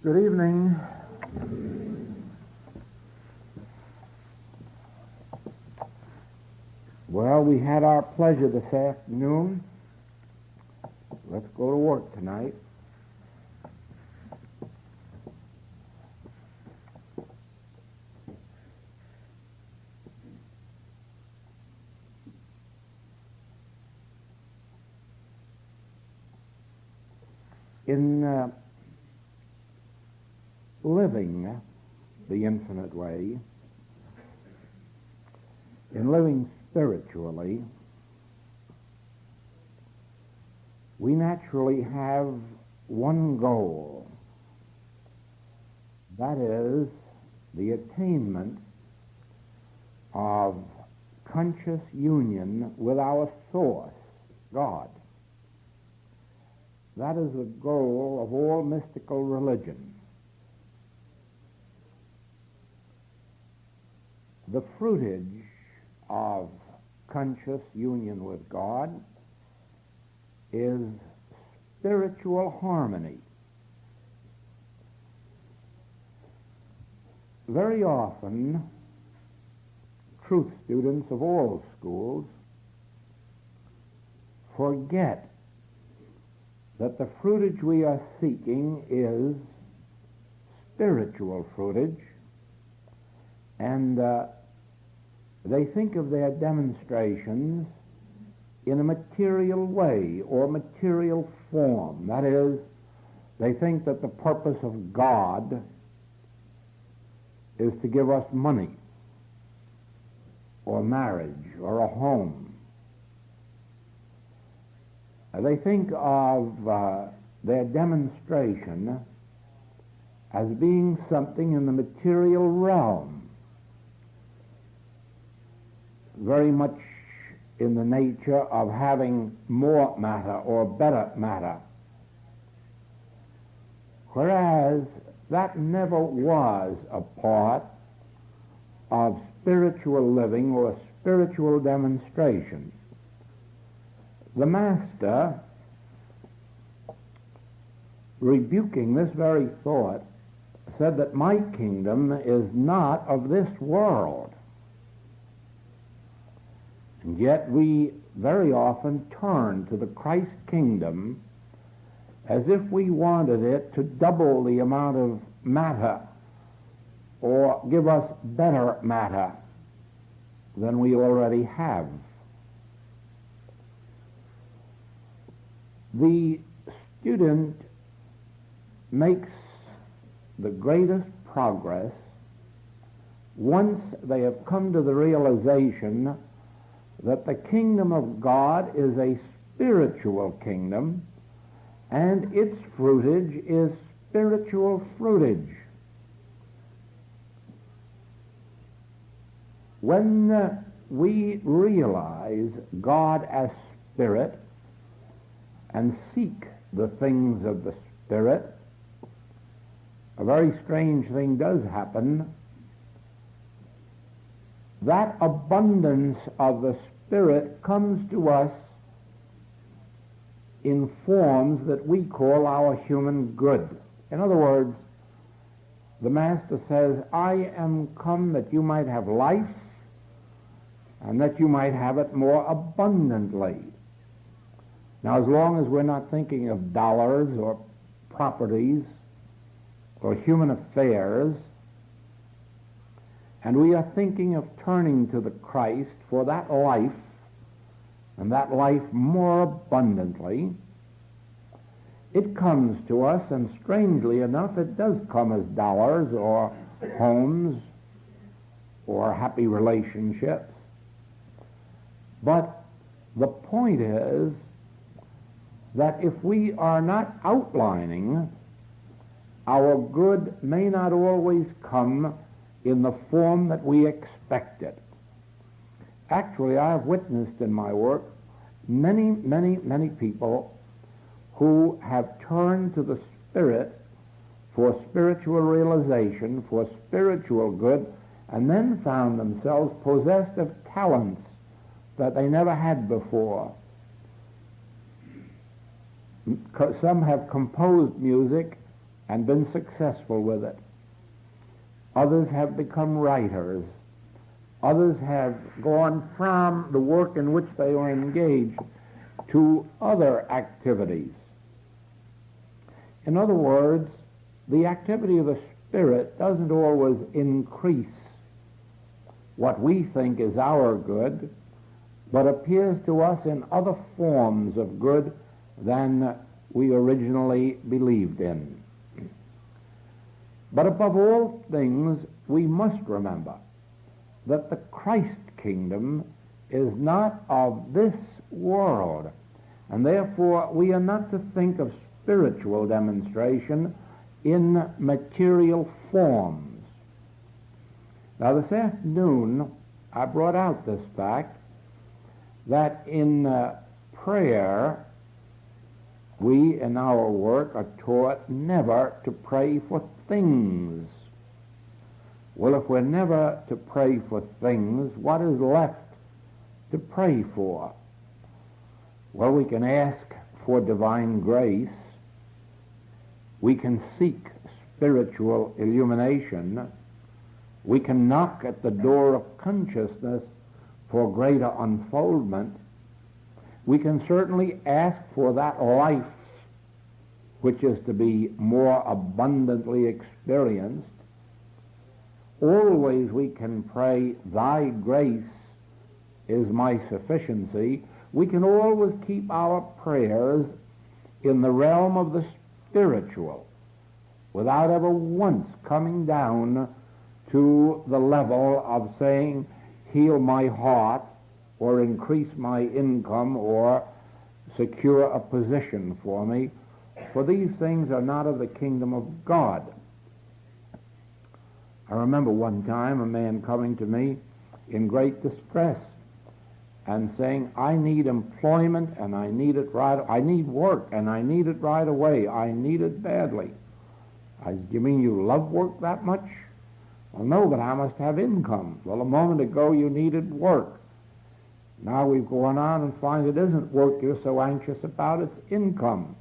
Good evening. Well, we had our pleasure this afternoon. Let's go to work tonight. In living the infinite way, in living spiritually, we naturally have one goal. That is the attainment of conscious union with our source, God. That is the goal of all mystical religion. The fruitage of conscious union with God is spiritual harmony. Very often, truth students of all schools forget that the fruitage we are seeking is spiritual fruitage, and they think of their demonstrations in a material way or material form. That is, they think that the purpose of God is to give us money or marriage or a home. They think of their demonstration as being something in the material realm, very much in the nature of having more matter or better matter. Whereas that never was a part of spiritual living or spiritual demonstration. The Master, rebuking this very thought, said that my kingdom is not of this world. And yet we very often turn to the Christ kingdom as if we wanted it to double the amount of matter or give us better matter than we already have. The student makes the greatest progress once they have come to the realization that the kingdom of God is a spiritual kingdom and its fruitage is spiritual fruitage. When we realize God as spirit and seek the things of the Spirit, a very strange thing does happen. That abundance of the Spirit comes to us in forms that we call our human good. In other words, the Master says, I am come that you might have life and that you might have it more abundantly. Now, as long as we're not thinking of dollars or properties or human affairs, and we are thinking of turning to the Christ for that life, and that life more abundantly, it comes to us, and strangely enough, it does come as dollars or homes or happy relationships. But the point is that if we are not outlining, our good may not always come in the form that we expect it. Actually, I have witnessed in my work many people who have turned to the Spirit for spiritual realization, for spiritual good, and then found themselves possessed of talents that they never had before. Some have composed music and been successful with it. Others have become writers. Others have gone from the work in which they are engaged to other activities. In other words, the activity of the Spirit doesn't always increase what we think is our good, but appears to us in other forms of good than we originally believed in. But above all things, we must remember that the Christ kingdom is not of this world, and therefore we are not to think of spiritual demonstration in material forms. Now, this afternoon, I brought out this fact that in prayer, we in our work are taught never to pray for things. Well, if we're never to pray for things, what is left to pray for? Well, we can ask for divine grace. We can seek spiritual illumination. We can knock at the door of consciousness for greater unfoldment. We can certainly ask for that life which is to be more abundantly experienced. Always we can pray, "Thy grace is my sufficiency." We can always keep our prayers in the realm of the spiritual without ever once coming down to the level of saying, "Heal my heart," or "increase my income," or "secure a position for me," for these things are not of the kingdom of God. I remember one time a man coming to me in great distress and saying, "I need employment and I need it I need work and I need it right away. I need it badly." I said, "You mean you love work that much?" "Well, no, but I must have income." "Well, a moment ago you needed work. Now we've gone on and find it isn't work you're so anxious about, it's income.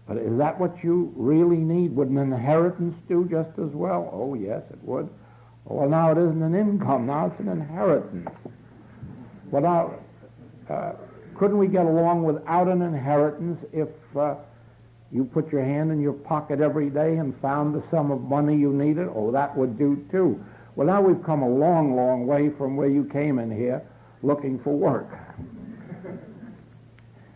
But is that what you really need? Would an inheritance do just as well?" "Oh, yes, it would." "Well, now it isn't an income, now it's an inheritance." "Well, now, couldn't we get along without an inheritance if you put your hand in your pocket every day and found the sum of money you needed?" "Oh, that would do too." "Well, now we've come a long, long way from where you came in here looking for work."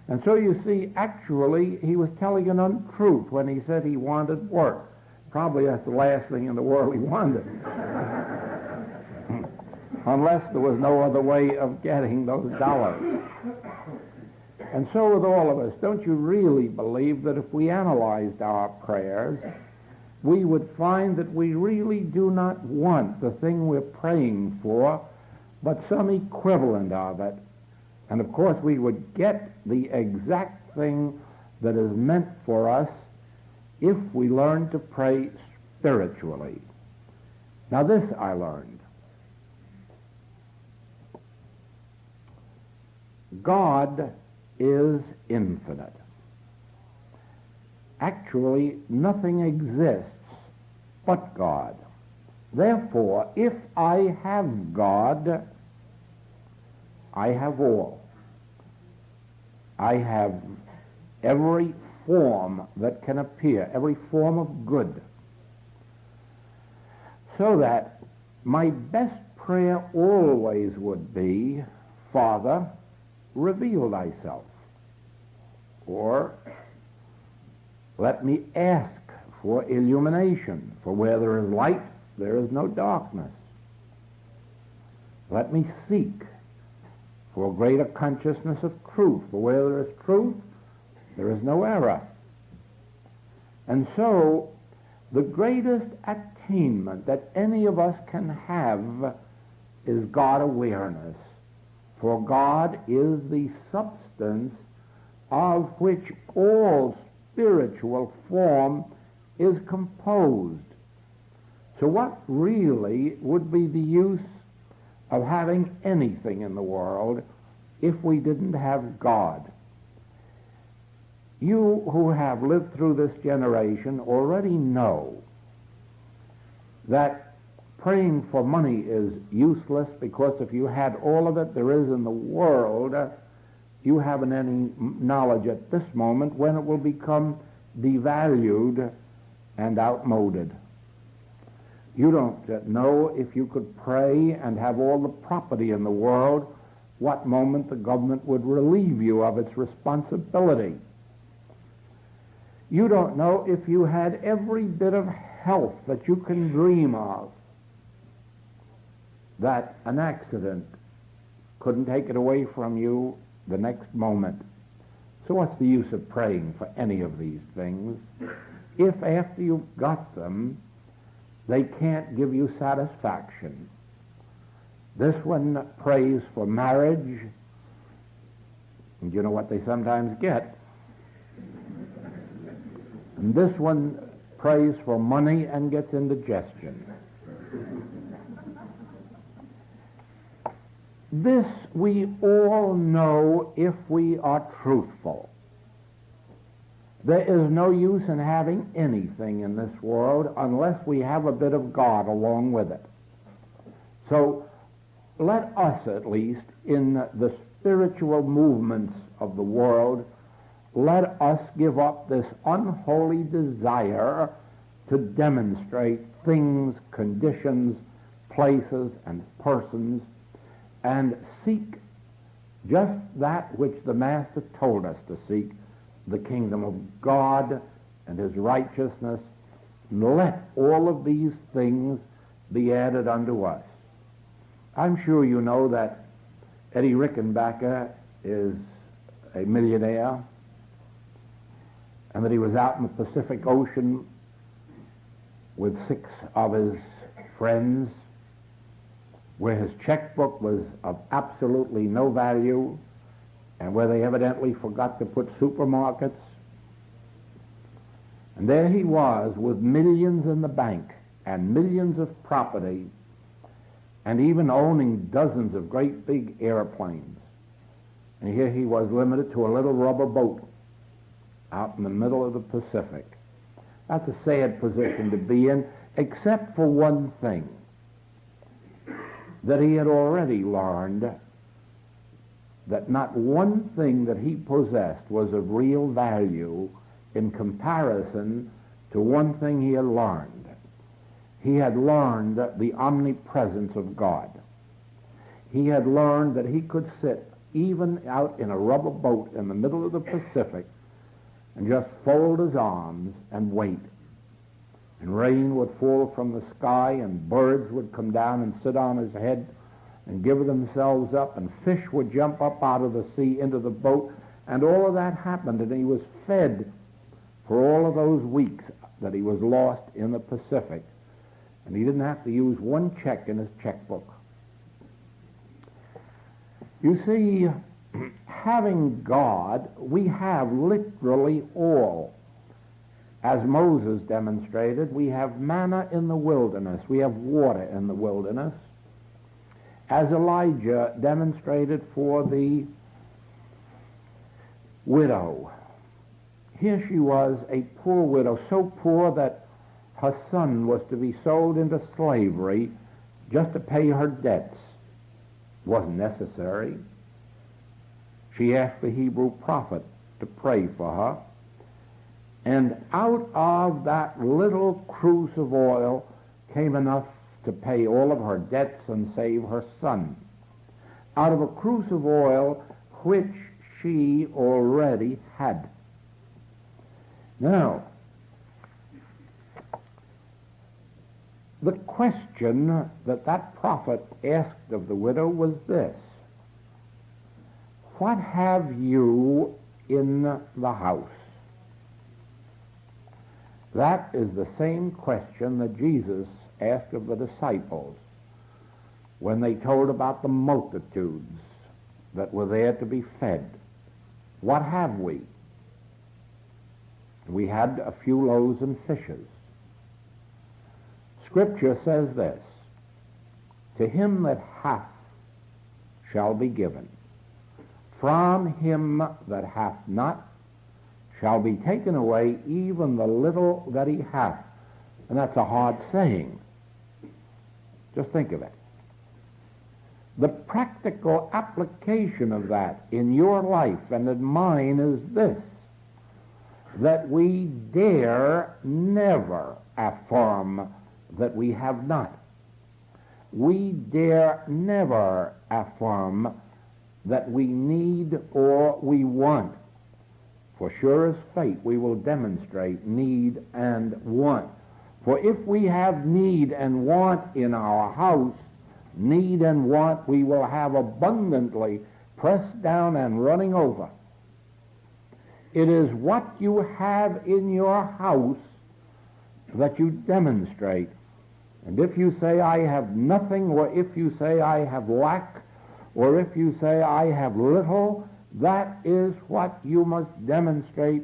And so you see, actually, he was telling an untruth when he said he wanted work. Probably that's the last thing in the world he wanted. Unless there was no other way of getting those dollars. And so with all of us, don't you really believe that if we analyzed our prayers, we would find that we really do not want the thing we're praying for, but some equivalent of it? And of course we would get the exact thing that is meant for us if we learn to pray spiritually. Now this I learned. God is infinite. Actually, nothing exists but God. Therefore, if I have God, I have all. I have every form that can appear, every form of good. So that my best prayer always would be, "Father, reveal thyself." Or, "Let me ask for illumination, for where there is light, there is no darkness. Let me seek for greater consciousness of truth, for where there is truth, there is no error." And so, the greatest attainment that any of us can have is God awareness. For God is the substance of which all spiritual form is composed. So what really would be the use of having anything in the world if we didn't have God? You who have lived through this generation already know that praying for money is useless, because if you had all of it there is in the world, you haven't any knowledge at this moment when it will become devalued and outmoded. You don't know if you could pray and have all the property in the world, what moment the government would relieve you of its responsibility. You don't know if you had every bit of health that you can dream of, that an accident couldn't take it away from you the next moment. So what's the use of praying for any of these things if after you've got them they can't give you satisfaction? This one prays for marriage, and you know what they sometimes get. And this one prays for money and gets indigestion. This we all know if we are truthful. There is no use in having anything in this world unless we have a bit of God along with it. So let us, at least, in the spiritual movements of the world, let us give up this unholy desire to demonstrate things, conditions, places, and persons, and seek just that which the Master told us to seek, the kingdom of God and his righteousness. Let all of these things be added unto us. I'm sure you know that Eddie Rickenbacker is a millionaire, and that he was out in the Pacific Ocean with 6 of his friends, where his checkbook was of absolutely no value, and where they evidently forgot to put supermarkets. And there he was with millions in the bank and millions of property, and even owning dozens of great big airplanes. And here he was limited to a little rubber boat out in the middle of the Pacific. That's a sad position to be in, except for one thing, that he had already learned that not one thing that he possessed was of real value in comparison to one thing he had learned. He had learned the omnipresence of God. He had learned that he could sit even out in a rubber boat in the middle of the Pacific and just fold his arms and wait. And rain would fall from the sky, and birds would come down and sit on his head and give themselves up, and fish would jump up out of the sea into the boat, and all of that happened, and he was fed for all of those weeks that he was lost in the Pacific. And he didn't have to use one check in his checkbook. You see, having God, we have literally all. As Moses demonstrated, we have manna in the wilderness. We have water in the wilderness. As Elijah demonstrated for the widow. Here she was, a poor widow, so poor that her son was to be sold into slavery just to pay her debts. It wasn't necessary. She asked the Hebrew prophet to pray for her. And out of that little cruse of oil came enough to pay all of her debts and save her son. Out of a cruse of oil which she already had. Now, the question that that prophet asked of the widow was this: what have you in the house? That is the same question that Jesus asked of the disciples when they told about the multitudes that were there to be fed. What have we? We had a few loaves and fishes. Scripture says this: to him that hath shall be given. From him that hath not shall be taken away even the little that he hath. And that's a hard saying. Just think of it. The practical application of that in your life and in mine is this, that we dare never affirm that we have not. We dare never affirm that we need or we want. For sure as fate, we will demonstrate need and want. For if we have need and want in our house, need and want we will have abundantly, pressed down and running over. It is what you have in your house that you demonstrate. And if you say, I have nothing, or if you say, I have lack, or if you say, I have little, that is what you must demonstrate,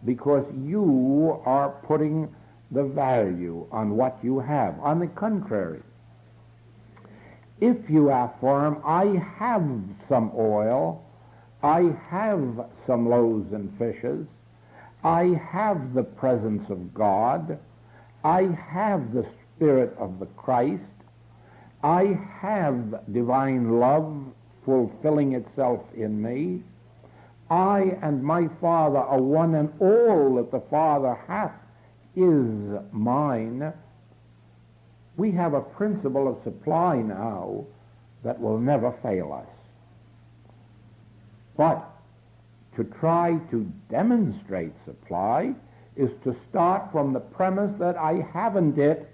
because you are putting the value on what you have. On the contrary, if you affirm, I have some oil, I have some loaves and fishes, I have the presence of God, I have the Spirit of the Christ, I have divine love fulfilling itself in me, I and my Father are one, and all that the Father hath is mine. We have a principle of supply now that will never fail us. But to try to demonstrate supply is to start from the premise that I haven't it,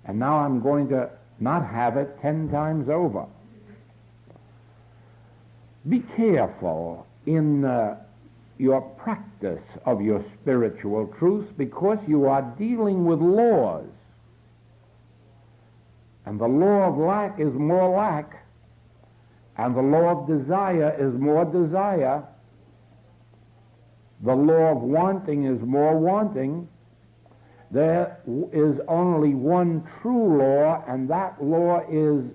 and now I'm going to not have it 10 times over. Be careful in your practice of your spiritual truths, because you are dealing with laws. And the law of lack is more lack, and the law of desire is more desire. The law of wanting is more wanting. There is only one true law, and that law is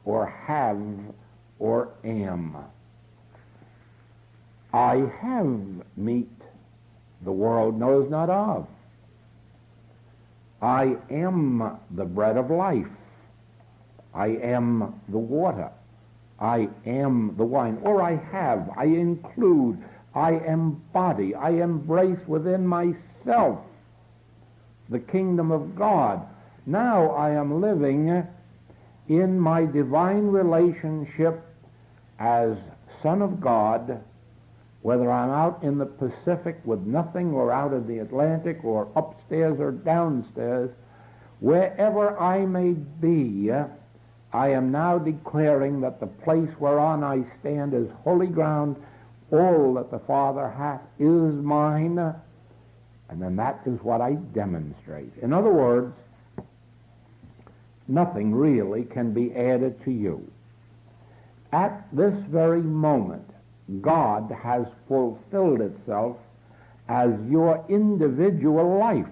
or have or am. I have meat the world knows not of. I am the bread of life. I am the water. I am the wine. Or I have, I include, I embody, I embrace within myself the kingdom of God. Now I am living in my divine relationship as Son of God, whether I'm out in the Pacific with nothing, or out in the Atlantic, or upstairs or downstairs, wherever I may be, I am now declaring that the place whereon I stand is holy ground. All that the Father hath is mine, and then that is what I demonstrate. In other words, nothing really can be added to you. At this very moment, God has fulfilled itself as your individual life.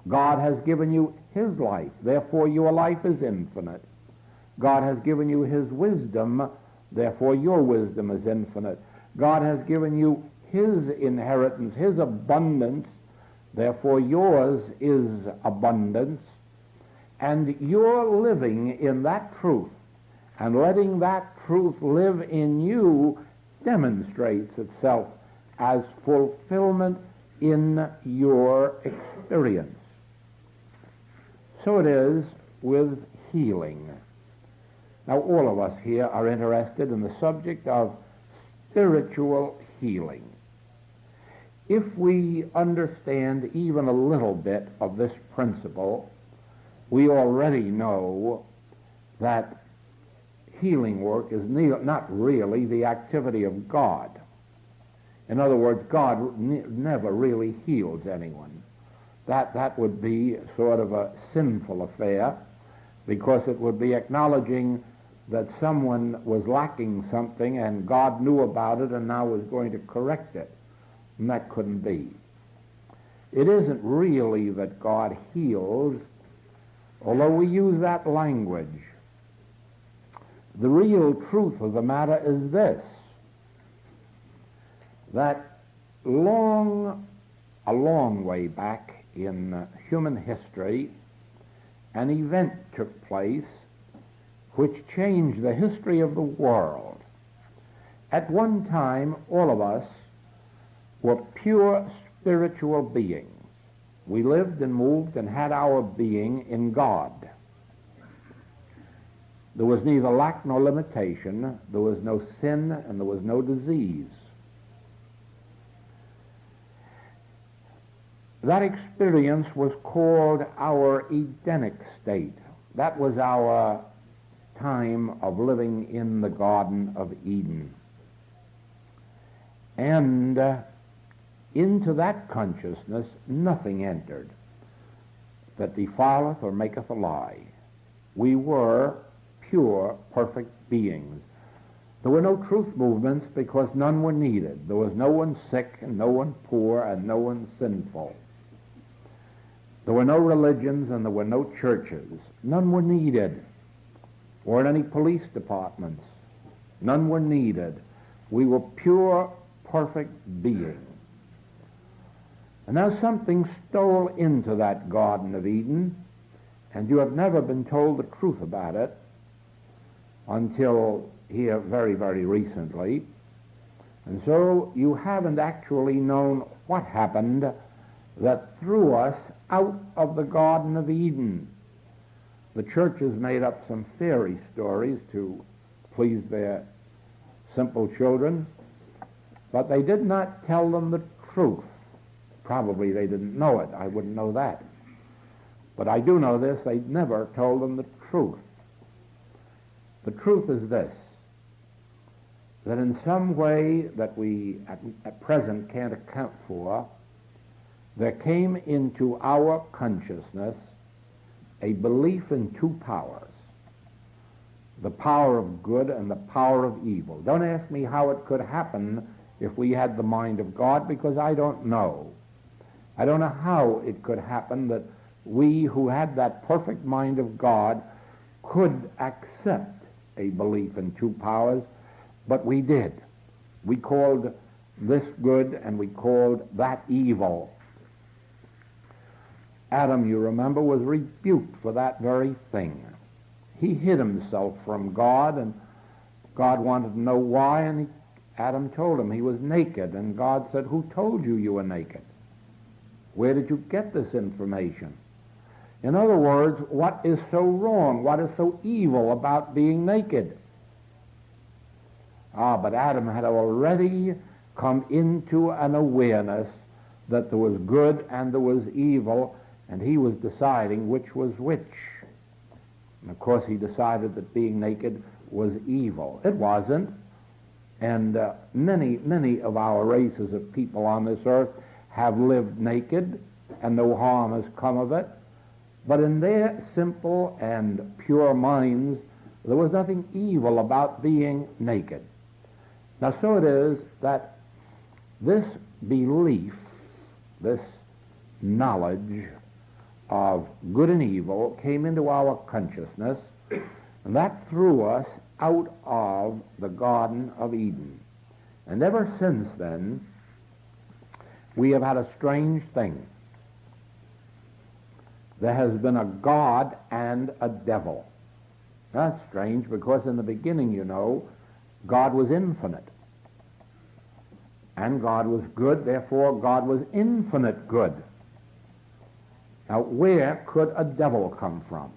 God has given you his life, therefore your life is infinite. God has given you his wisdom, therefore your wisdom is infinite. God has given you his inheritance, his abundance, therefore yours is abundance. And you're living in that truth, and letting that truth live in you demonstrates itself as fulfillment in your experience. So it is with healing. Now, all of us here are interested in the subject of spiritual healing. If we understand even a little bit of this principle, we already know that healing work is not really the activity of God. In other words, God never really heals anyone. That would be sort of a sinful affair, because it would be acknowledging that someone was lacking something and God knew about it and now was going to correct it. And that couldn't be. It isn't really that God heals, although we use that language. The real truth of the matter is this: that a long way back in human history, an event took place which changed the history of the world. At one time, all of us were pure spiritual beings. We lived and moved and had our being in God. There was neither lack nor limitation. There was no sin and there was no disease. That experience was called our Edenic state. That was our time of living in the Garden of Eden. And into that consciousness nothing entered that defileth or maketh a lie. We were pure, perfect beings. There were no truth movements because none were needed. There was no one sick and no one poor and no one sinful. There were no religions and there were no churches. None were needed. Or any police departments. None were needed. We were pure, perfect beings. And now something stole into that Garden of Eden, and you have never been told the truth about it until here very, very recently. And so you haven't actually known what happened that threw us out of the Garden of Eden. The churches made up some fairy stories to please their simple children, but they did not tell them the truth. Probably they didn't know it. I wouldn't know that. But I do know this, they never told them the truth. The truth is this, that in some way that we at present can't account for, there came into our consciousness a belief in two powers, the power of good and the power of evil. Don't ask me how it could happen if we had the mind of God, because I don't know. I don't know how it could happen that we who had that perfect mind of God could accept a belief in two powers, but we did. We called this good and we called that evil. Adam, you remember, was rebuked for that very thing. He hid himself from God, and God wanted to know why, and Adam told him he was naked, and God said, "Who told you you were naked? Where did you get this information?" In other words, what is so wrong, what is so evil about being naked? But Adam had already come into an awareness that there was good and there was evil, and he was deciding which was which. And of course he decided that being naked was evil. It wasn't. And many of our races of people on this earth have lived naked, and no harm has come of it. But in their simple and pure minds, there was nothing evil about being naked. Now, so it is that this belief, this knowledge of good and evil came into our consciousness, and that threw us out of the Garden of Eden. And ever since then, we have had a strange thing. There has been a God and a devil. That's strange because in the beginning, you know, God was infinite. And God was good, therefore God was infinite good. Now, where could a devil come from?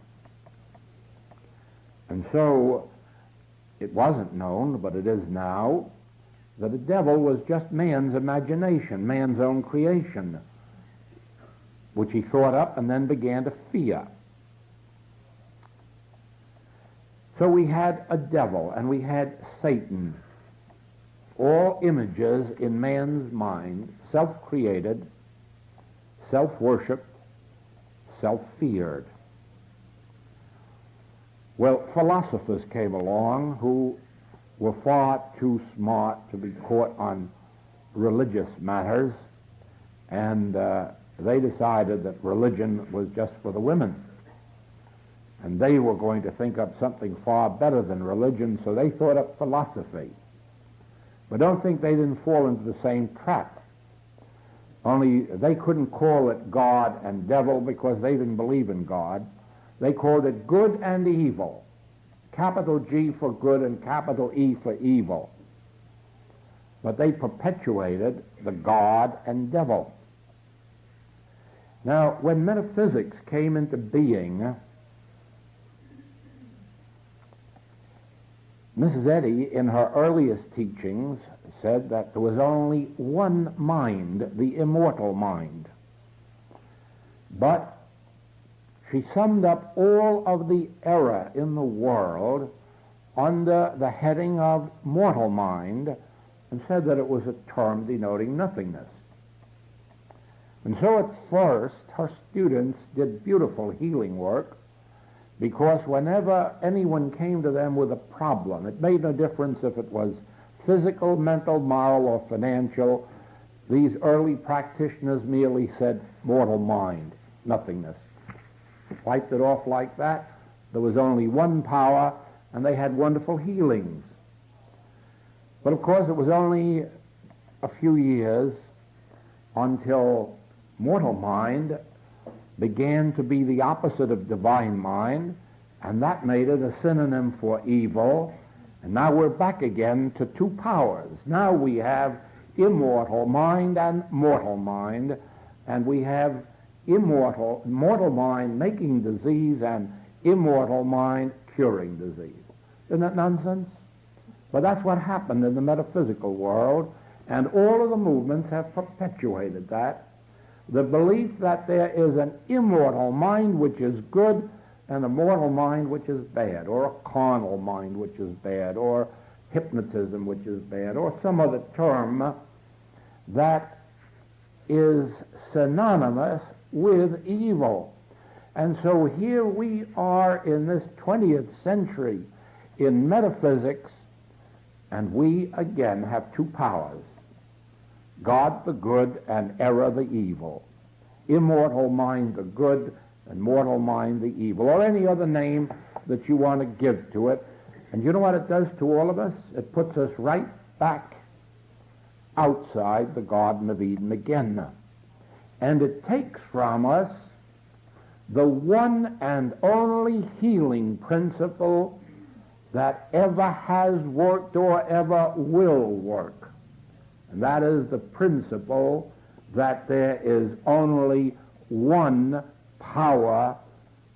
And so, it wasn't known, but it is now, that a devil was just man's imagination, man's own creation, which he thought up and then began to fear. So we had a devil and we had Satan, all images in man's mind, self-created, self-worshipped, self-feared. Well, philosophers came along who were far too smart to be caught on religious matters, and they decided that religion was just for the women. And they were going to think up something far better than religion, so they thought up philosophy. But don't think they didn't fall into the same trap. Only they couldn't call it God and devil because they didn't believe in God. They called it good and evil. Capital G for good and capital E for evil. But they perpetuated the God and devil. Now, when metaphysics came into being, Mrs. Eddy, in her earliest teachings, said that there was only one mind, the immortal mind. But she summed up all of the error in the world under the heading of mortal mind and said that it was a term denoting nothingness. And so at first her students did beautiful healing work, because whenever anyone came to them with a problem, it made no difference if it was physical, mental, moral, or financial, these early practitioners merely said mortal mind, nothingness. Wiped it off like that. There was only one power, and they had wonderful healings. But of course it was only a few years until mortal mind began to be the opposite of divine mind, and that made it a synonym for evil. And now we're back again to two powers. Now we have immortal mind and mortal mind, and we have mortal mind making disease and immortal mind curing disease. Isn't that nonsense? But that's what happened in the metaphysical world, and all of the movements have perpetuated that. The belief that there is an immortal mind which is good and a mortal mind which is bad, or a carnal mind which is bad, or hypnotism which is bad, or some other term that is synonymous with evil. And so here we are in this 20th century in metaphysics, and we again have two powers: God the good and error the evil. Immortal mind the good and mortal mind the evil, or any other name that you want to give to it. And you know what it does to all of us? It puts us right back outside the Garden of Eden again. And it takes from us the one and only healing principle that ever has worked or ever will work. And that is the principle that there is only one power,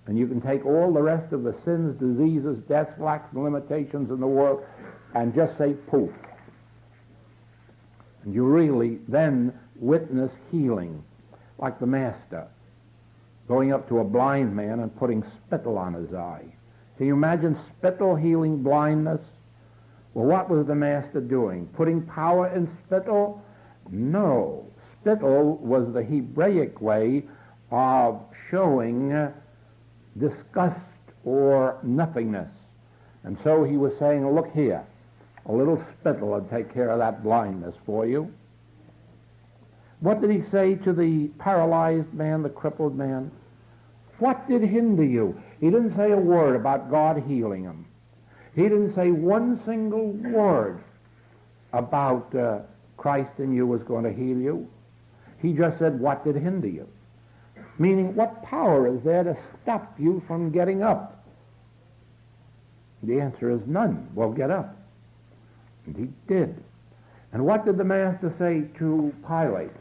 and you can take all the rest of the sins, diseases, deaths, lacks, and limitations in the world and just say poof. And you really then witness healing, like the Master going up to a blind man and putting spittle on his eye. Can you imagine spittle healing blindness? Well, what was the Master doing? Putting power in spittle? No. Spittle was the Hebraic way of showing disgust or nothingness. And so he was saying, look here, a little spittle will take care of that blindness for you. What did he say to the paralyzed man, the crippled man? What did hinder you? He didn't say a word about God healing him. He didn't say one single word about Christ in you was going to heal you. He just said, what did hinder you? Meaning, what power is there to stop you from getting up? The answer is none. Well, get up. And he did. And what did the Master say to Pilate?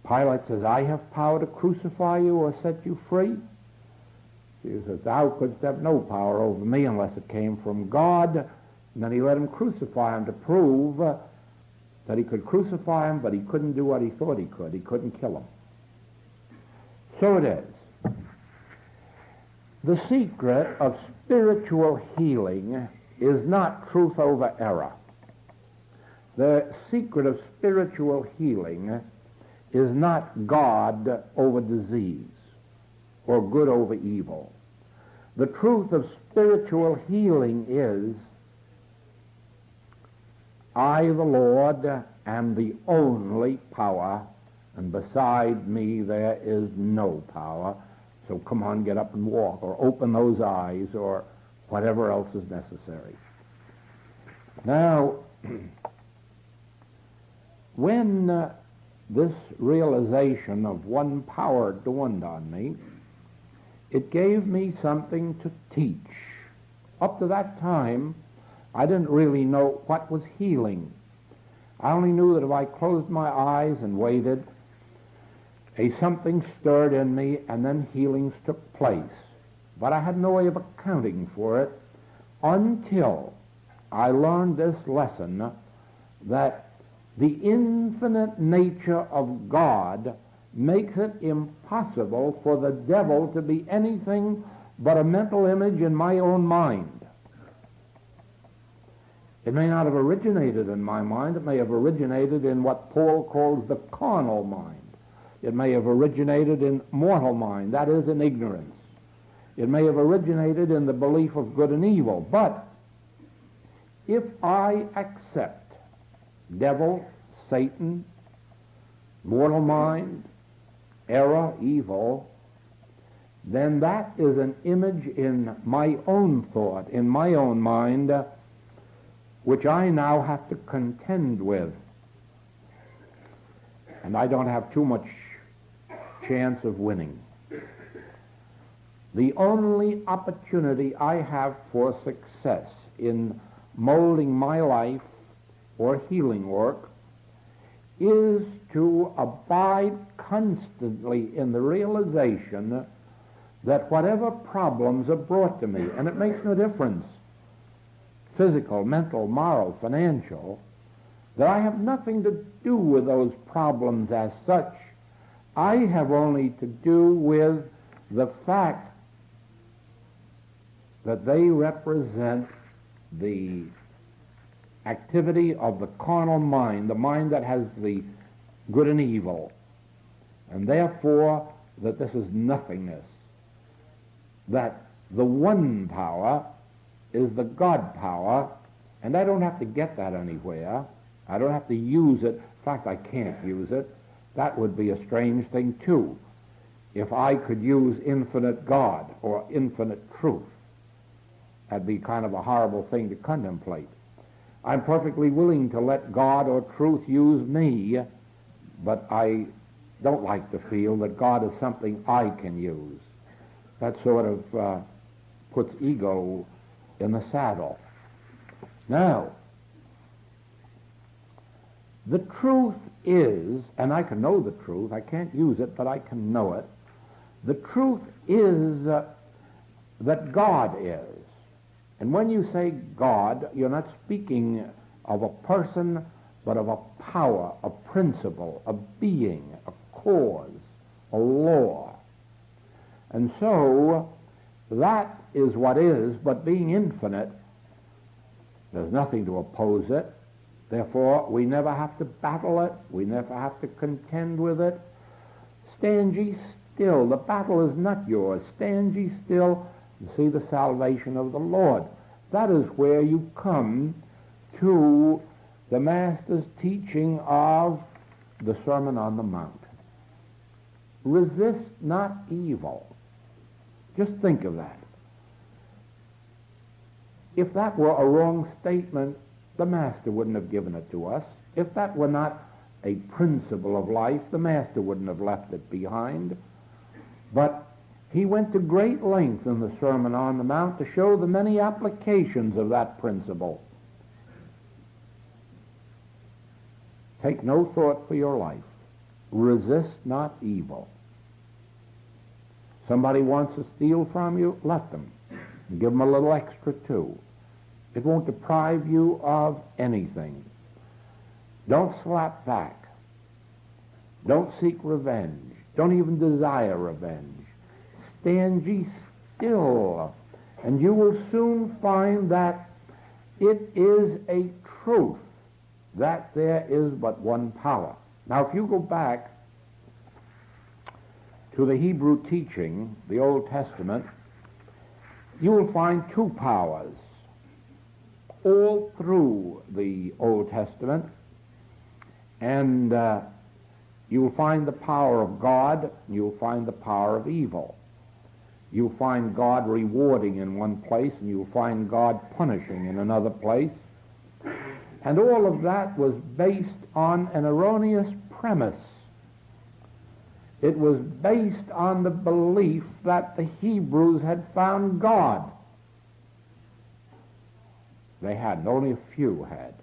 Pilate says, I have power to crucify you or set you free. Jesus says, thou couldst have no power over me unless it came from God. And then he let him crucify him to prove that he could crucify him, but he couldn't do what he thought he could. He couldn't kill him. So it is. The secret of spiritual healing is not truth over error. The secret of spiritual healing is not God over disease or good over evil. The truth of spiritual healing is, I, the Lord, am the only power, and beside me there is no power. So come on, get up and walk, or open those eyes, or whatever else is necessary. Now, when this realization of one power dawned on me, it gave me something to teach. Up to that time, I didn't really know what was healing. I only knew that if I closed my eyes and waited, something stirred in me, and then healings took place. But I had no way of accounting for it until I learned this lesson, that the infinite nature of God makes it impossible for the devil to be anything but a mental image in my own mind. It may not have originated in my mind. It may have originated in what Paul calls the carnal mind. It may have originated in mortal mind, that is, in ignorance. It may have originated in the belief of good and evil. But if I accept devil, Satan, mortal mind, error, evil, then that is an image in my own thought, in my own mind, which I now have to contend with. And I don't have too much chance of winning. The only opportunity I have for success in molding my life or healing work is to abide constantly in the realization that whatever problems are brought to me, and it makes no difference, physical, mental, moral, financial, that I have nothing to do with those problems as such. I have only to do with the fact that they represent the activity of the carnal mind, the mind that has the good and evil, and therefore that this is nothingness, that the one power is the God power, and I don't have to get that anywhere. I don't have to use it. In fact, I can't use it. That would be a strange thing, too, if I could use infinite God or infinite truth. That'd be kind of a horrible thing to contemplate. I'm perfectly willing to let God or truth use me, but I don't like to feel that God is something I can use. That sort of puts ego in the saddle. Now, the truth is, and I can know the truth, I can't use it, but I can know it. The truth is that God is. And when you say God, you're not speaking of a person, but of a power, a principle, a being, a cause, a law. And so, that is what is, but being infinite, there's nothing to oppose it. Therefore, we never have to battle it. We never have to contend with it. Stand ye still. The battle is not yours. Stand ye still and see the salvation of the Lord. That is where you come to the Master's teaching of the Sermon on the Mount. Resist not evil. Just think of that. If that were a wrong statement, the Master wouldn't have given it to us. If that were not a principle of life, the Master wouldn't have left it behind. But he went to great length in the Sermon on the Mount to show the many applications of that principle. Take no thought for your life. Resist not evil. Somebody wants to steal from you, let them. And give them a little extra too. It won't deprive you of anything. Don't slap back. Don't seek revenge. Don't even desire revenge. Stand ye still, and you will soon find that it is a truth that there is but one power. Now, if you go back to the Hebrew teaching, the Old Testament, you will find two powers all through the Old Testament, and you will find the power of God, and you will find the power of evil. You'll find God rewarding in one place, and you'll find God punishing in another place. And all of that was based on an erroneous premise. It was based on the belief that the Hebrews had found God. They hadn't. Only a few had.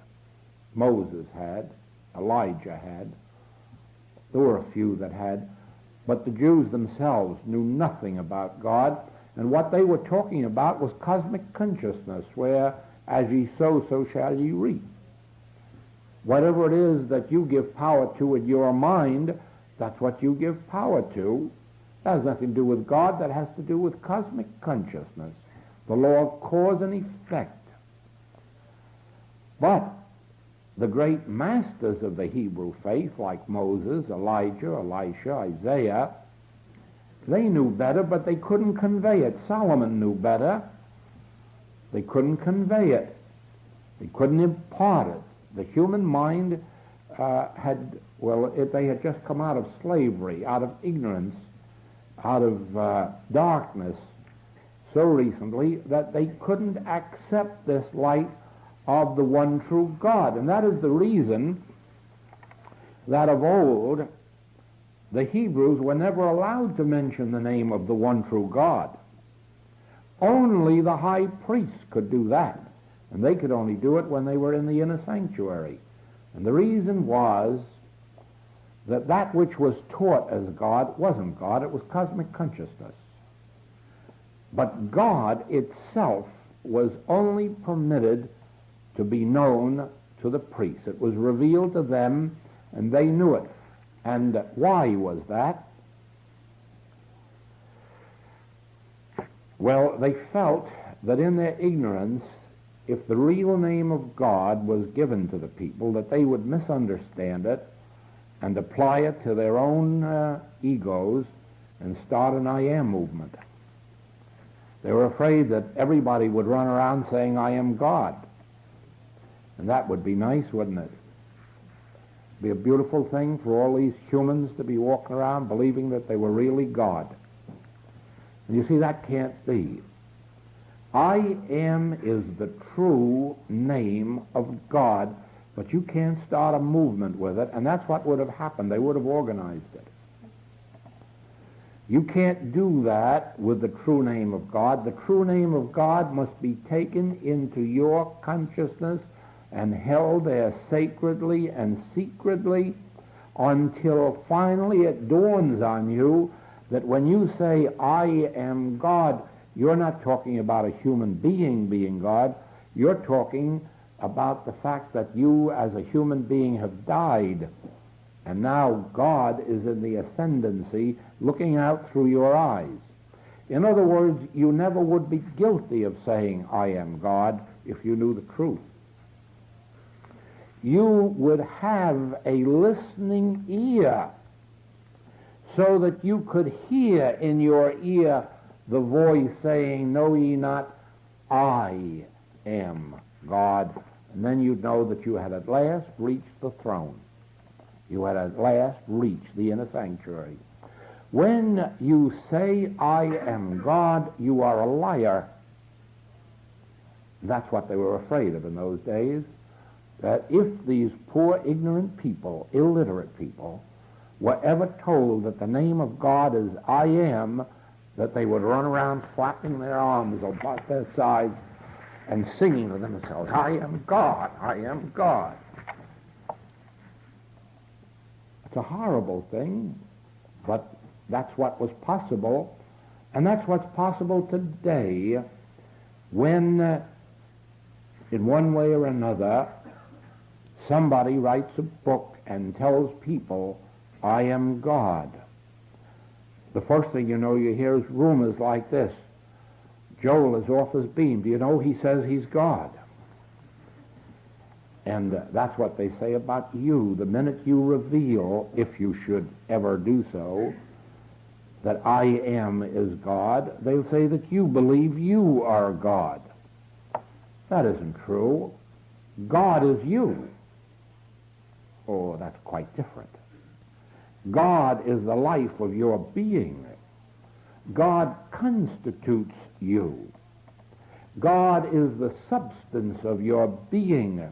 Moses had. Elijah had. There were a few that had. But the Jews themselves knew nothing about God, and what they were talking about was cosmic consciousness, where as ye sow, so shall ye reap. Whatever it is that you give power to in your mind, that's what you give power to. That has nothing to do with God. That has to do with cosmic consciousness, the law of cause and effect. But the great masters of the Hebrew faith, like Moses, Elijah, Elisha, Isaiah, they knew better, but they couldn't convey it. Solomon knew better. They couldn't convey it. They couldn't impart it. The human mind they had just come out of slavery, out of ignorance, out of darkness so recently that they couldn't accept this light of the one true God. And that is the reason that of old the Hebrews were never allowed to mention the name of the one true God. Only the high priests could do that, and they could only do it when they were in the inner sanctuary. And the reason was that that which was taught as God wasn't God, it was cosmic consciousness. But God itself was only permitted to be known to the priests. It was revealed to them, and they knew it. And why was that? Well, they felt that in their ignorance, if the real name of God was given to the people, that they would misunderstand it and apply it to their own egos and start an I am movement. They were afraid that everybody would run around saying, I am God. And that would be nice, wouldn't it? Be a beautiful thing for all these humans to be walking around believing that they were really God. And you see, that can't be. I am is the true name of God, but you can't start a movement with it, and that's what would have happened. They would have organized it. You can't do that with the true name of God. The true name of God must be taken into your consciousness and held there sacredly and secretly until finally it dawns on you that when you say, I am God, you're not talking about a human being being God. You're talking about the fact that you as a human being have died, and now God is in the ascendancy looking out through your eyes. In other words, you never would be guilty of saying, I am God, if you knew the truth. You would have a listening ear so that you could hear in your ear the voice saying, know ye not, I am God. And then you'd know that you had at last reached the throne. You had at last reached the inner sanctuary. When you say, I am God, you are a liar. That's what they were afraid of in those days. That if these poor, ignorant people, illiterate people, were ever told that the name of God is I am, that they would run around flapping their arms about their sides and singing to themselves, I am God, I am God. It's a horrible thing, but that's what was possible, and that's what's possible today when, in one way or another, somebody writes a book and tells people, I am God. The first thing you know, you hear is rumors like this. Joel is off his beam. Do you know he says he's God? And that's what they say about you. The minute you reveal, if you should ever do so, that I am is God, they'll say that you believe you are God. That isn't true. God is you. Oh, that's quite different. God is the life of your being. God constitutes you. God is the substance of your being.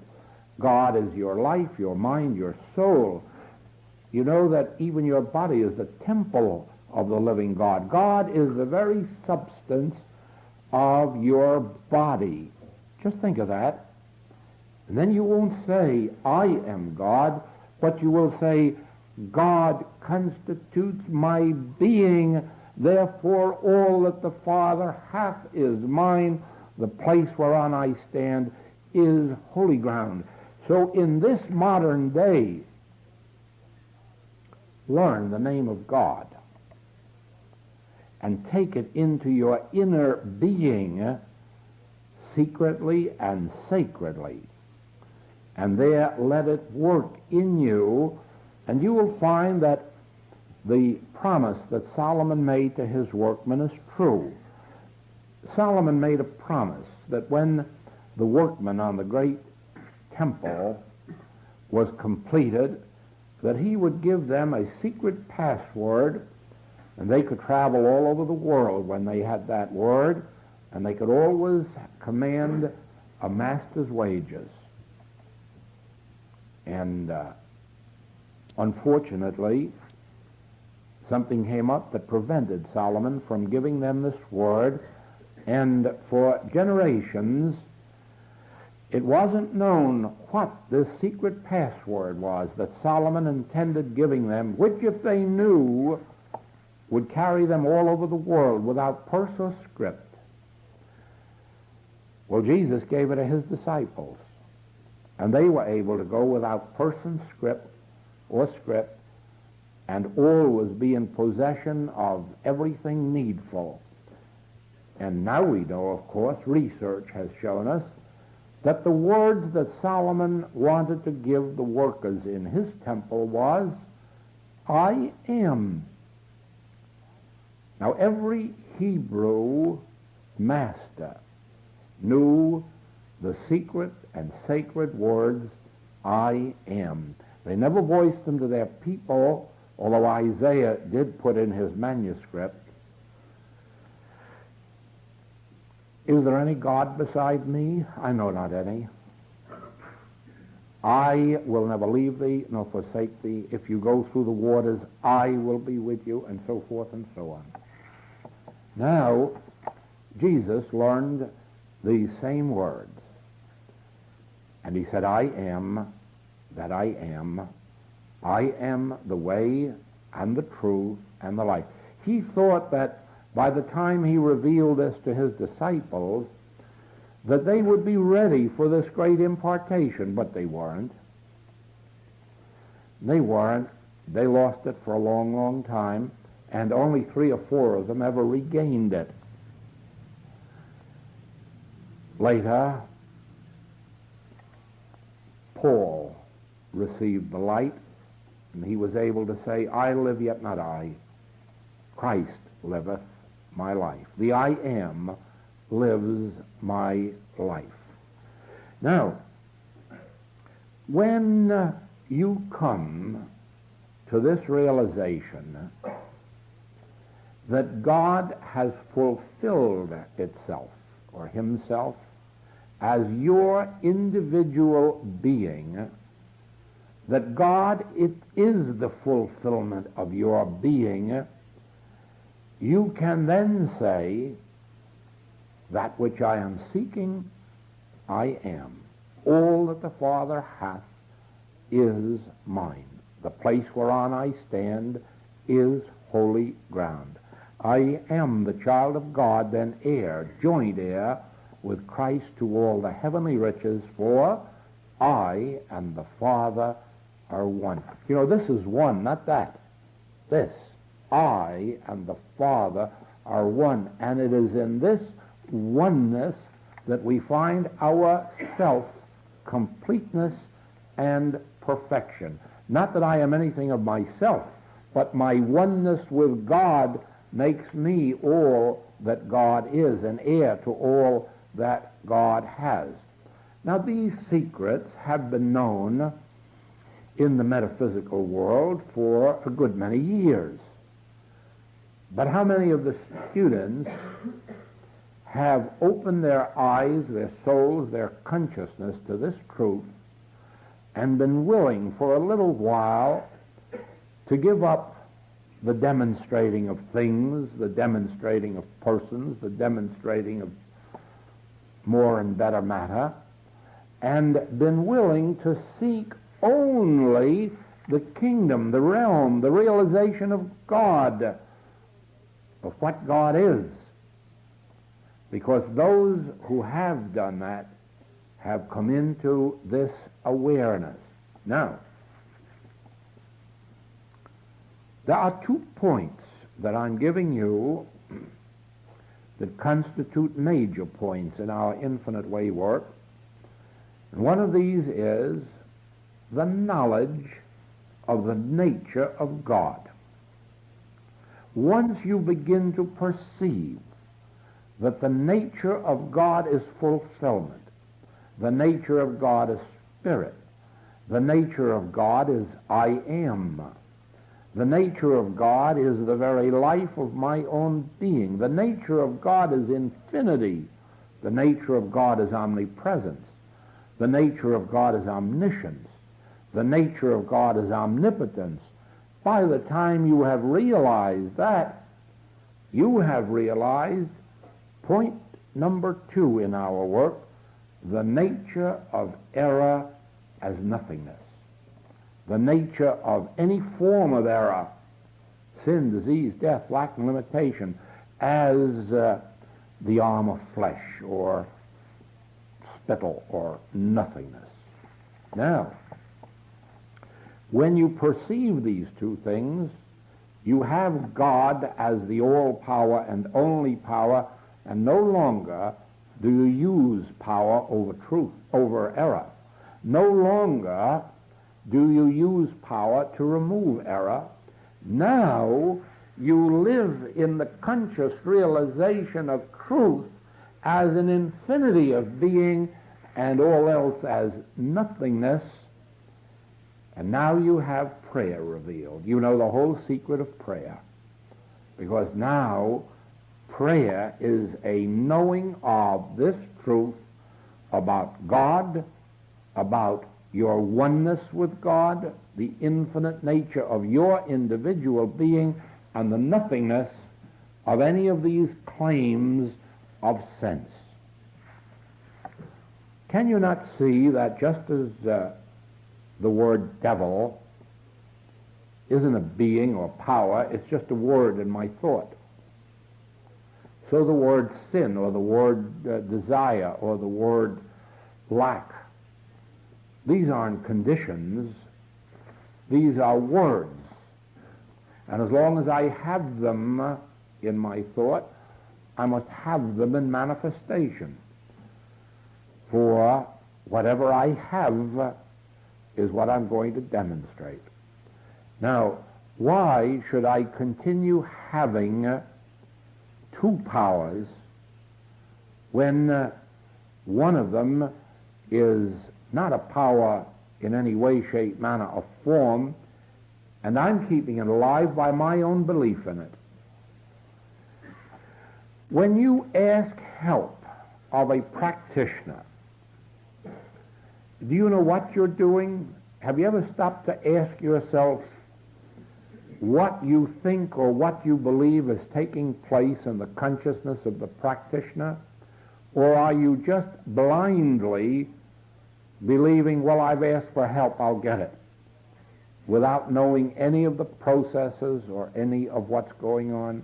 God is your life, your mind, your soul. You know that even your body is the temple of the living God. God is the very substance of your body. Just think of that. And then you won't say, I am God, but you will say, God constitutes my being, therefore all that the Father hath is mine. The place whereon I stand is holy ground. So in this modern day, learn the name of God and take it into your inner being secretly and sacredly. And there let it work in you, and you will find that the promise that Solomon made to his workmen is true. Solomon made a promise that when the workman on the great temple was completed, that he would give them a secret password, and they could travel all over the world when they had that word, and they could always command a master's wages. And unfortunately, something came up that prevented Solomon from giving them this word, and for generations it wasn't known what this secret password was that Solomon intended giving them, which if they knew would carry them all over the world without purse or script. Well, Jesus gave it to his disciples, and they were able to go without purse and script, and always be in possession of everything needful. And now we know, of course, research has shown us that the words that Solomon wanted to give the workers in his temple was, I am. Now every Hebrew master knew the secret and sacred words, I am. They never voiced them to their people, although Isaiah did put in his manuscript, is there any God beside me? I know not any. I will never leave thee nor forsake thee. If you go through the waters, I will be with you, and so forth and so on. Now, Jesus learned these same words, and he said, I am that I am. I am the way and the truth and the life. He thought that by the time he revealed this to his disciples, that they would be ready for this great impartation, but they weren't. They weren't. They lost it for a long, long time, and only 3 or 4 of them ever regained it. Later, Paul received the light, and he was able to say, I live, yet not I. Christ liveth my life. The I am lives my life. Now, when you come to this realization that God has fulfilled itself or himself as your individual being, that God, it is the fulfillment of your being, you can then say, that which I am seeking, I am. All that the Father hath is mine. The place whereon I stand is holy ground. I am the child of God, then heir, joint heir with Christ to all the heavenly riches, for I and the Father are one. You know, this is one, not that. This. I and the Father are one, and it is in this oneness that we find our self-completeness and perfection. Not that I am anything of myself, but my oneness with God makes me all that God is, an heir to all that God has. Now, these secrets have been known in the metaphysical world for a good many years. But how many of the students have opened their eyes, their souls, their consciousness to this truth, and been willing for a little while to give up the demonstrating of things, the demonstrating of persons, the demonstrating of more and better matter, and been willing to seek only the kingdom, the realm, the realization of God, of what God is. Because those who have done that have come into this awareness. Now, there are 2 points that I'm giving you that constitute major points in our infinite way work. And one of these is the knowledge of the nature of God. Once you begin to perceive that the nature of God is fulfillment, the nature of God is spirit, the nature of God is I am, the nature of God is the very life of my own being, the nature of God is infinity, the nature of God is omnipresence, the nature of God is omniscience, the nature of God is omnipotence. By the time you have realized that, you have realized point number 2 in our work, the nature of error as nothingness. The nature of any form of error, sin, disease, death, lack, and limitation, as the arm of flesh or spittle or nothingness. Now, when you perceive these 2 things, you have God as the all-power and only power, and no longer do you use power over truth, over error. No longer do you use power to remove error. Now you live in the conscious realization of truth as an infinity of being and all else as nothingness. And now you have prayer revealed. You know the whole secret of prayer. Because now prayer is a knowing of this truth about God, about your oneness with God, the infinite nature of your individual being, and the nothingness of any of these claims of sense. Can you not see that just as the word devil isn't a being or power, it's just a word in my thought, so the word sin or the word desire or the word lack, these aren't conditions, these are words. And as long as I have them in my thought, I must have them in manifestation. For whatever I have is what I'm going to demonstrate. Now, why should I continue having 2 powers when one of them is not a power in any way, shape, manner, or form, and I'm keeping it alive by my own belief in it? When you ask help of a practitioner, do you know what you're doing? Have you ever stopped to ask yourself what you think or what you believe is taking place in the consciousness of the practitioner? Or are you just blindly believing, well, I've asked for help, I'll get it, without knowing any of the processes or any of what's going on?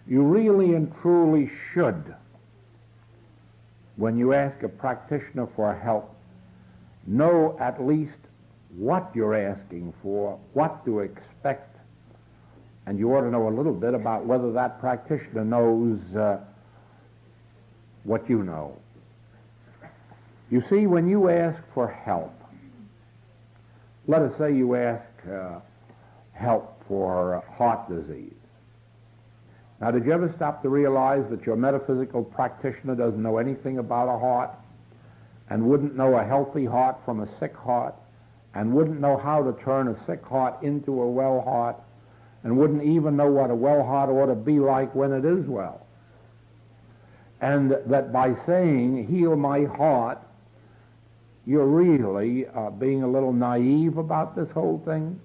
You really and truly should, when you ask a practitioner for help, know at least what you're asking for, what to expect, and you ought to know a little bit about whether that practitioner knows what you know. You see, when you ask for help, let us say you ask help for heart disease. Now, did you ever stop to realize that your metaphysical practitioner doesn't know anything about a heart, and wouldn't know a healthy heart from a sick heart, and wouldn't know how to turn a sick heart into a well heart, and wouldn't even know what a well heart ought to be like when it is well? And that by saying, heal my heart, you're really being a little naive about this whole thing?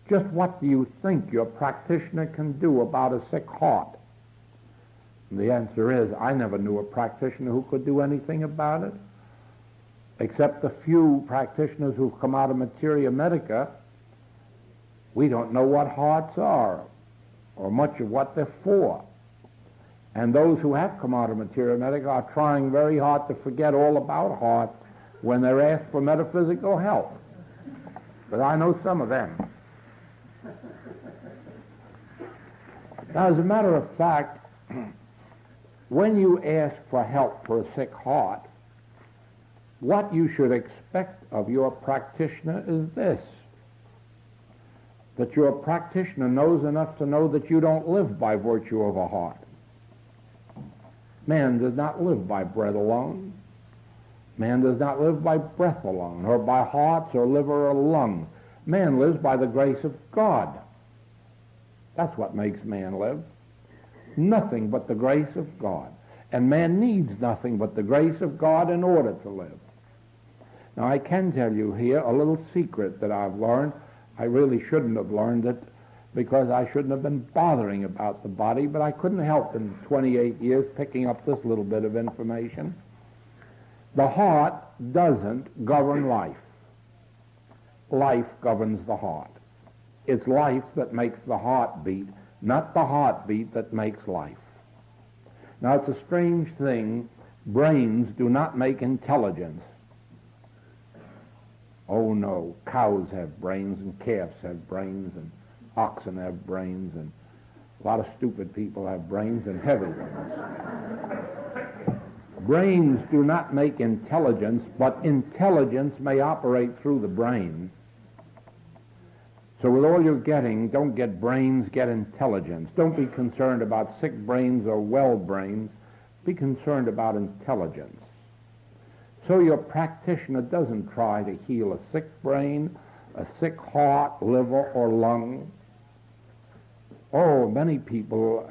Just what do you think your practitioner can do about a sick heart? And the answer is, I never knew a practitioner who could do anything about it, except the few practitioners who've come out of materia medica. We don't know what hearts are, or much of what they're for. And those who have come out of materia medica are trying very hard to forget all about hearts when they're asked for metaphysical help. But I know some of them. Now, as a matter of fact, when you ask for help for a sick heart, what you should expect of your practitioner is this: that your practitioner knows enough to know that you don't live by virtue of a heart. Man does not live by bread alone. Man does not live by breath alone, or by hearts or liver or lungs. Man lives by the grace of God. That's what makes man live. Nothing but the grace of God. And man needs nothing but the grace of God in order to live. Now, I can tell you here a little secret that I've learned. I really shouldn't have learned it because I shouldn't have been bothering about the body, but I couldn't help in 28 years picking up this little bit of information. The heart doesn't govern life. Life governs the heart. It's life that makes the heart beat, not the heartbeat that makes life. Now, it's a strange thing. Brains do not make intelligence. Oh, no. Cows have brains, and calves have brains, and oxen have brains, and a lot of stupid people have brains, and heavy ones. Brains do not make intelligence, but intelligence may operate through the brain. So with all you're getting, don't get brains, get intelligence. Don't be concerned about sick brains or well brains. Be concerned about intelligence. So your practitioner doesn't try to heal a sick brain, a sick heart, liver, or lung. Oh, many people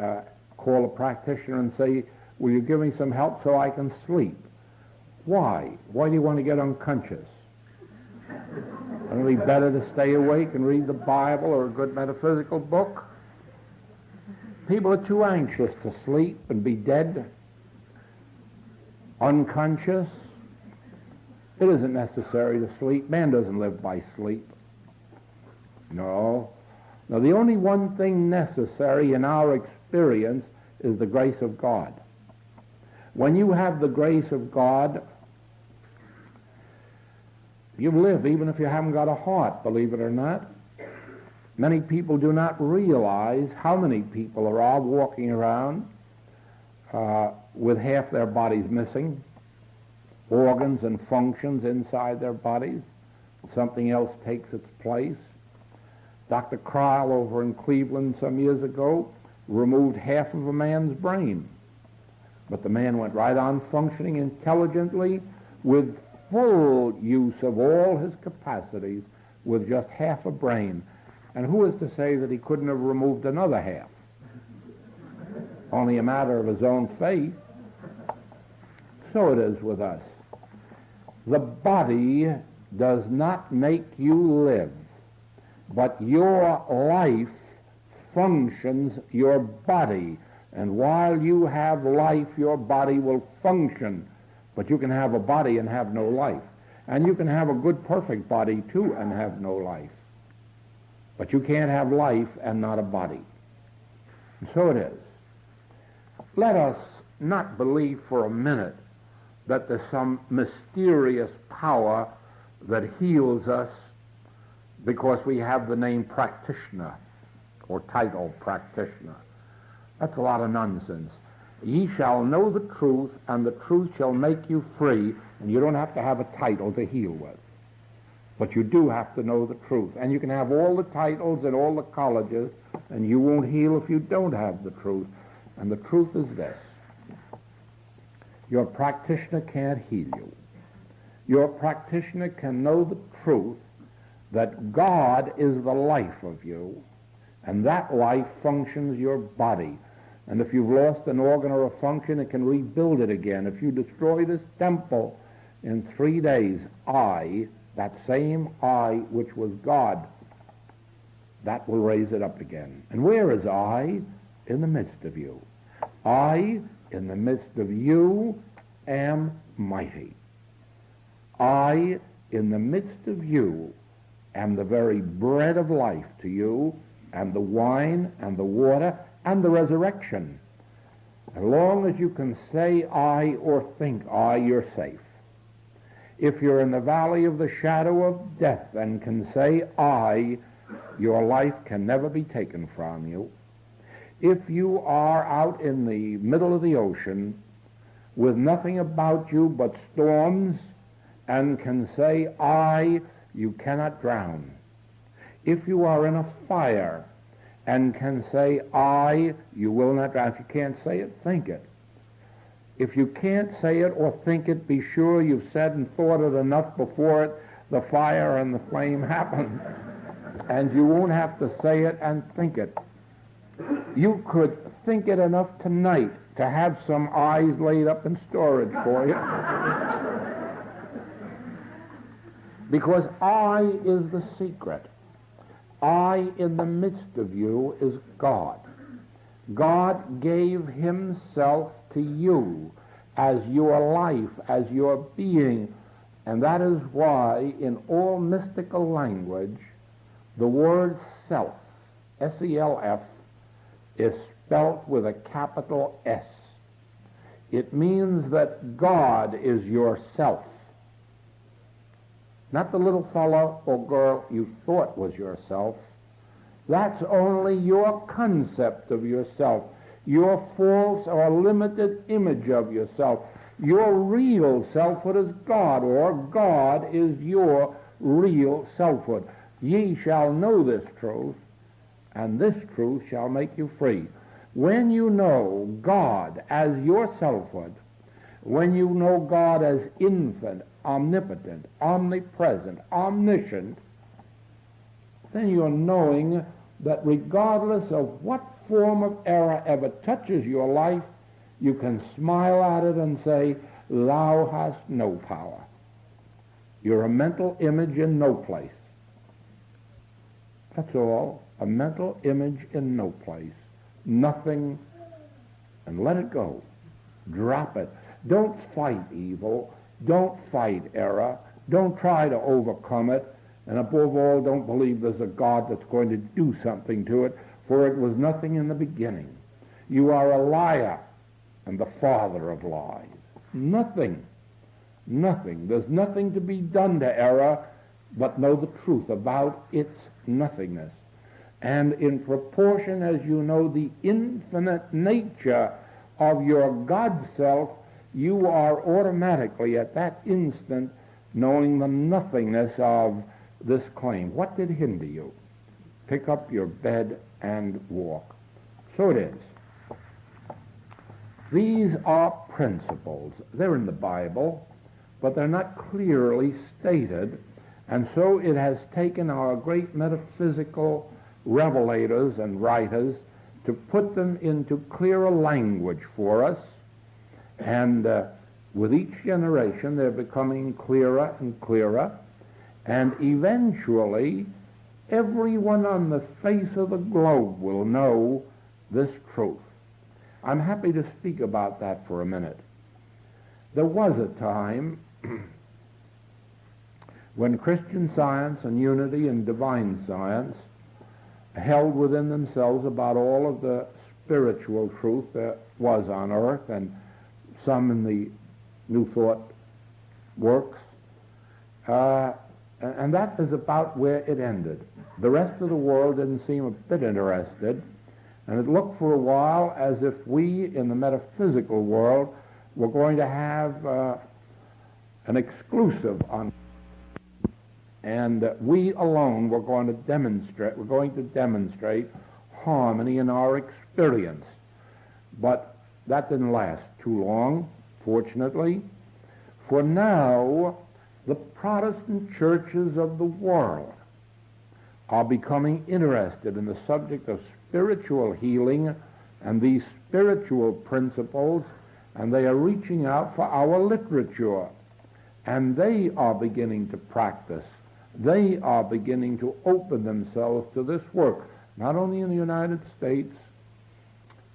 call a practitioner and say, will you give me some help so I can sleep? Why? Why do you want to get unconscious? Wouldn't it be better to stay awake and read the Bible or a good metaphysical book? People are too anxious to sleep and be dead, unconscious. It isn't necessary to sleep. Man doesn't live by sleep. No. Now, the only one thing necessary in our experience is the grace of God. When you have the grace of God, you live even if you haven't got a heart, believe it or not. Many people do not realize how many people there are walking around with half their bodies missing, organs and functions inside their bodies. Something else takes its place. Dr. Cryle over in Cleveland some years ago removed half of a man's brain. But the man went right on functioning intelligently with full use of all his capacities with just half a brain. And who is to say that he couldn't have removed another half? Only a matter of his own faith. So it is with us. The body does not make you live, but your life functions your body. And while you have life, your body will function. But you can have a body and have no life. And you can have a good, perfect body, too, and have no life. But you can't have life and not a body. And so it is. Let us not believe for a minute that there's some mysterious power that heals us because we have the name practitioner or title practitioner. That's a lot of nonsense. Ye shall know the truth, and the truth shall make you free, and you don't have to have a title to heal with. But you do have to know the truth. And you can have all the titles and all the colleges, and you won't heal if you don't have the truth. And the truth is this: your practitioner can't heal you. Your practitioner can know the truth that God is the life of you, and that life functions your body. And if you've lost an organ or a function, it can rebuild it again. If you destroy this temple, in 3 days, I, that same I which was God, that will raise it up again. And where is I? In the midst of you. I, in the midst of you, am mighty. I, in the midst of you, am the very bread of life to you, and the wine, and the water, and the resurrection. As long as you can say I or think I, you're safe. If you're in the valley of the shadow of death and can say I, your life can never be taken from you. If you are out in the middle of the ocean with nothing about you but storms and can say I, you cannot drown. If you are in a fire and can say I, you will not drown. If you can't say it, think it. If you can't say it or think it, be sure you've said and thought it enough before the fire and the flame happen. And you won't have to say it and think it. You could think it enough tonight to have some eyes laid up in storage for you. Because I is the secret. I in the midst of you is God. God gave himself to you as your life, as your being. And that is why in all mystical language, the word self, S-E-L-F, is spelt with a capital S. It means that God is yourself. Not the little fellow or girl you thought was yourself. That's only your concept of yourself, your false or limited image of yourself. Your real selfhood is God, or God is your real selfhood. Ye shall know this truth, and this truth shall make you free. When you know God as your selfhood, when you know God as infinite, omnipotent, omnipresent, omniscient, then you're knowing that regardless of what form of error ever touches your life, you can smile at it and say, thou hast no power. You're a mental image in no place. That's all. A mental image in no place. Nothing. And let it go. Drop it. Don't fight evil. Don't fight error. Don't try to overcome it. And above all, don't believe there's a God that's going to do something to it, for it was nothing in the beginning. You are a liar and the father of lies. Nothing. Nothing. There's nothing to be done to error but know the truth about its nothingness. And in proportion as you know the infinite nature of your God self, you are automatically at that instant knowing the nothingness of this claim. What did hinder you? Pick up your bed and walk. So it is. These are principles. They're in the Bible, but they're not clearly stated, and so it has taken our great metaphysical revelators and writers to put them into clearer language for us, and with each generation they're becoming clearer and clearer, and eventually everyone on the face of the globe will know this truth. I'm happy to speak about that for a minute. There was a time when Christian Science and unity and divine science held within themselves about all of the spiritual truth there was on earth, and some in the New Thought works. And that is about where it ended. The rest of the world didn't seem a bit interested, and it looked for a while as if we in the metaphysical world were going to have an exclusive on, and we alone were going to demonstrate harmony in our experience. But that didn't last too long, fortunately, for now the Protestant churches of the world are becoming interested in the subject of spiritual healing and these spiritual principles, and they are reaching out for our literature. and they are beginning to practice. They are beginning to open themselves to this work, not only in the United States,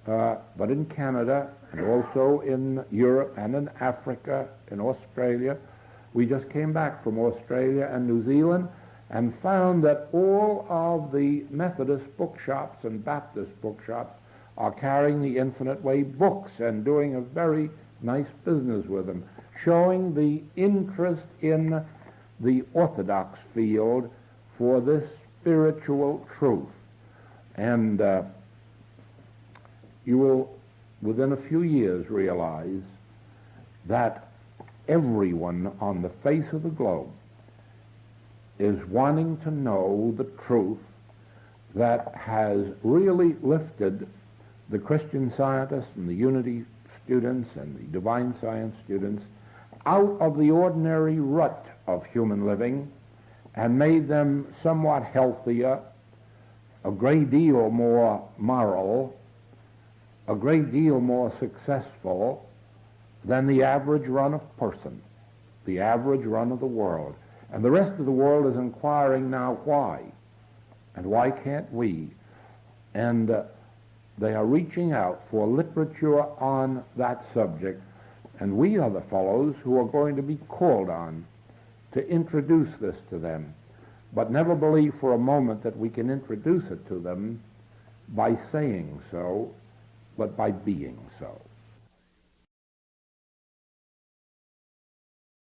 but in Canada, and also in Europe and in Africa, in Australia. We just came back from Australia and New Zealand and found that all of the Methodist bookshops and Baptist bookshops are carrying the Infinite Way books and doing a very nice business with them, showing the interest in the Orthodox field for this spiritual truth. And you will, within a few years, realize that everyone on the face of the globe is wanting to know the truth that has really lifted the Christian scientists and the Unity students and the divine science students out of the ordinary rut of human living and made them somewhat healthier, a great deal more moral, a great deal more successful than the average run of person, the average run of the world. And the rest of the world is inquiring now why, and why can't we? And they are reaching out for literature on that subject, and we are the fellows who are going to be called on to introduce this to them. But never believe for a moment that we can introduce it to them by saying so, but by being so.